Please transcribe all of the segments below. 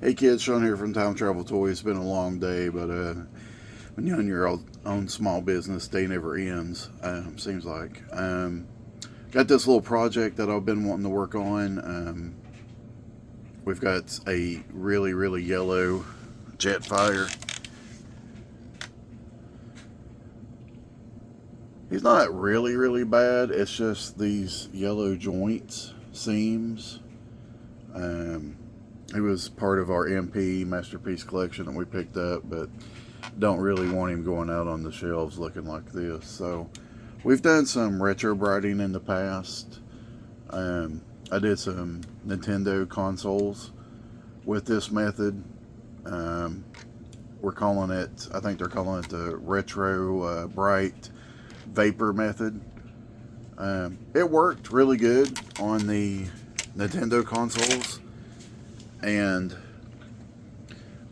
Hey kids, Sean here from Time Travel Toys. It's been a long day, but when you own your own small business, day never ends, seems like. Got this little project that I've been wanting to work on. We've got a really, really yellow Jetfire. He's not really, really bad. It's just these yellow joints, seams. He was part of our MP Masterpiece collection that we picked up, but don't really want him going out on the shelves looking like this. So we've done some Retrobrighting in the past. I did some Nintendo consoles with this method. We're calling it, I think they're calling it the Retrobright vapor method. It worked really good on the Nintendo consoles. And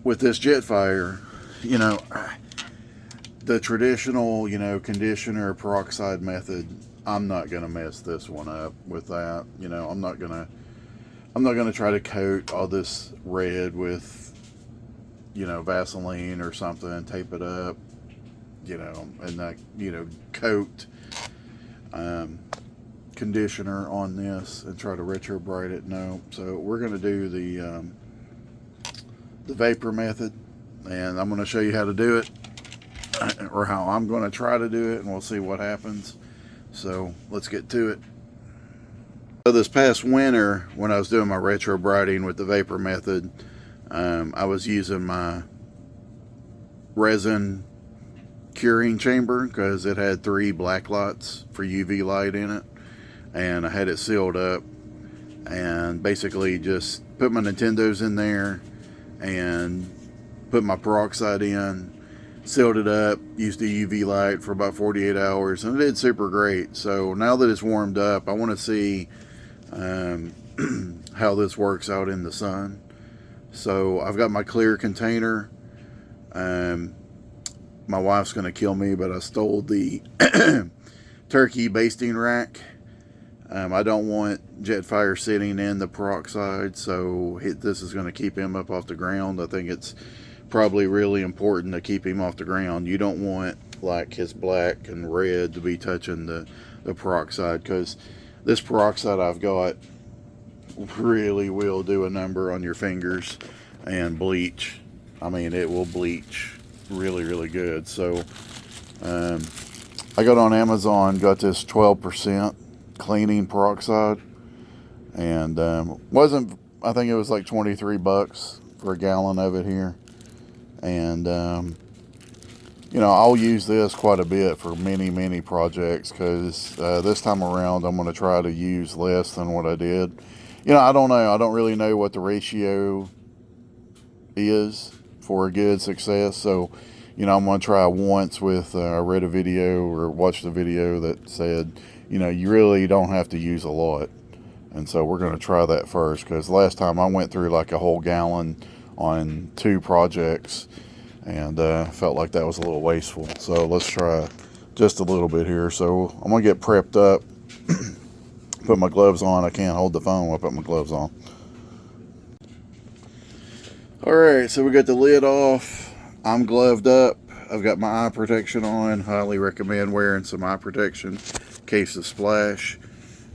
with this Jetfire, you know, the traditional, conditioner peroxide method, I'm not going to mess this one up with that. I'm not going to try to coat all this red with, Vaseline or something and tape it up, and that, coat conditioner on this and try to Retrobright it. No, so we're going to do the vapor method, and I'm going to show you how to do it, or how I'm going to try to do it, and we'll see what happens. So let's get to it. So this past winter, when I was doing my Retrobrighting with the vapor method, I was using my resin curing chamber because it had 3 black lights for UV light in it, and I had it sealed up, and basically just put my Nintendos in there and put my peroxide in, sealed it up, used the UV light for about 48 hours, and it did super great. So now that it's warmed up, I want to see how this works out in the sun. So I've got my clear container. My wife's going to kill me, but I stole the turkey basting rack. I don't want Jetfire sitting in the peroxide, so this is going to keep him up off the ground. I think it's probably really important to keep him off the ground. You don't want like his black and red to be touching the peroxide, because this peroxide I've got really will do a number on your fingers and bleach. I mean, it will bleach really, really good. So I got on Amazon, got this 12% cleaning peroxide, and wasn't, I think it was like 23 bucks for a gallon of it here. And I'll use this quite a bit for many projects, because this time around I'm going to try to use less than what I did. I don't know, I don't really know what the ratio is for a good success. So I'm going to try once with, I read a video or watched a video that said, you really don't have to use a lot. And so we're going to try that first, because last time I went through like a whole gallon on 2 projects, and felt like that was a little wasteful. So let's try just a little bit here. So I'm going to get prepped up, put my gloves on. I can't hold the phone while I put my gloves on. Alright, so we got the lid off. I'm gloved up. I've got my eye protection on. Highly recommend wearing some eye protection in case of splash.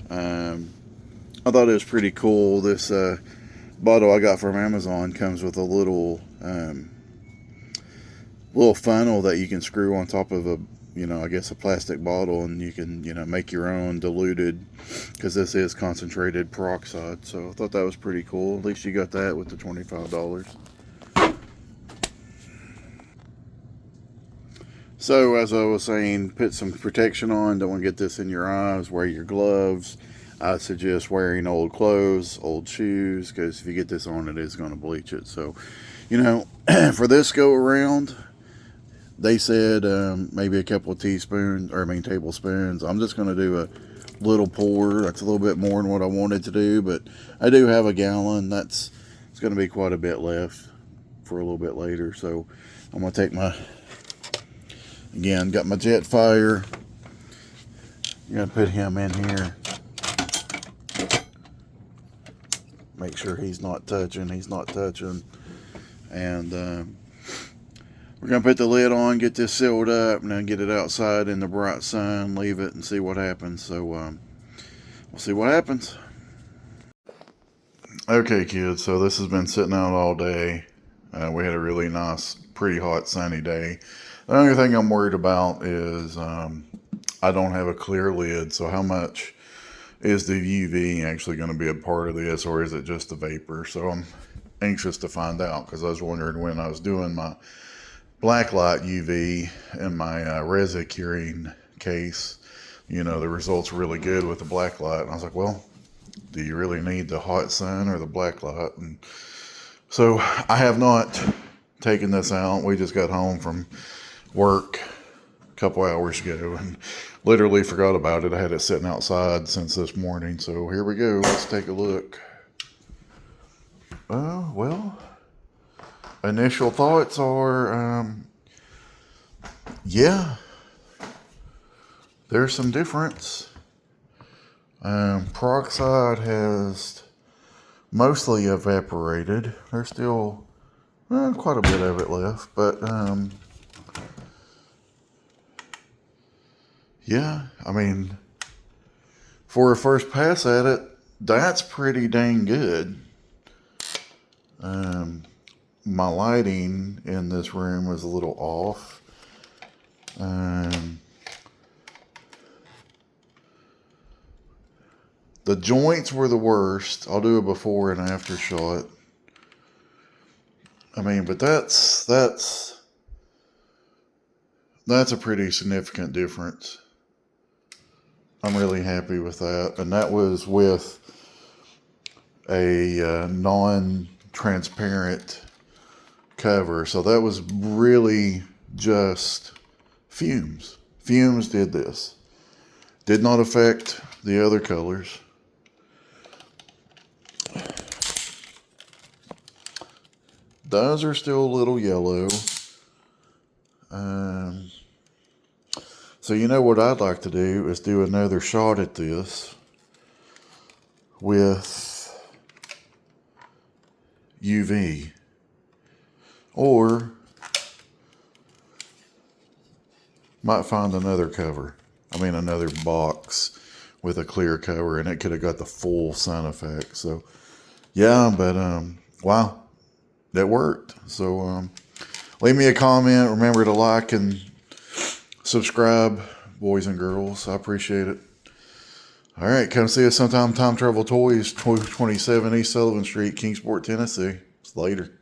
I thought it was pretty cool. This bottle I got from Amazon comes with a little funnel that you can screw on top of a, I guess a plastic bottle, and you can, make your own diluted, because this is concentrated peroxide. So I thought that was pretty cool. At least you got that with the $25. So as I was saying, put some protection on. Don't want to get this in your eyes. Wear your gloves. I suggest wearing old clothes, old shoes, because if you get this on, it is going to bleach it. So, for this go around, they said maybe a couple of tablespoons. I'm just going to do a little pour. That's a little bit more than what I wanted to do, but I do have a gallon. It's going to be quite a bit left for a little bit later. So I'm going to take got my Jetfire. I'm going to put him in here. Make sure he's not touching. And we're going to put the lid on, get this sealed up, and then get it outside in the bright sun, leave it, and see what happens. So we'll see what happens. Okay, kids, so this has been sitting out all day. We had a really nice, pretty hot, sunny day. The only thing I'm worried about is I don't have a clear lid, so how much is the UV actually going to be a part of this, or is it just the vapor? So I'm anxious to find out, because I was wondering when I was doing my blacklight UV in my Resi curing case, you know, the results were really good with the blacklight. And I was like, well, do you really need the hot sun or the blacklight? And so I have not taken this out. We just got home from work a couple hours ago and literally forgot about it. I had it sitting outside since this morning. So here we go. Let's take a look. Well, initial thoughts are, yeah, there's some difference. Peroxide has mostly evaporated. There's still quite a bit of it left, but yeah, I mean, for a first pass at it, that's pretty dang good. My lighting in this room was a little off. The joints were the worst. I'll do a before and after shot. I mean, but that's a pretty significant difference. I'm really happy with that. And that was with a non-transparent cover. So that was really just fumes. Fumes did this. Did not affect the other colors. Those are still a little yellow. So you know what I'd like to do is do another shot at this with UV, or might find another cover. I mean another box with a clear cover, and it could have got the full sun effect. So yeah, but wow, that worked. So leave me a comment. Remember to like and subscribe, boys and girls. I appreciate it. All right, come see us sometime. Time Travel Toys, 227 E Sullivan St, Kingsport, Tennessee. Later.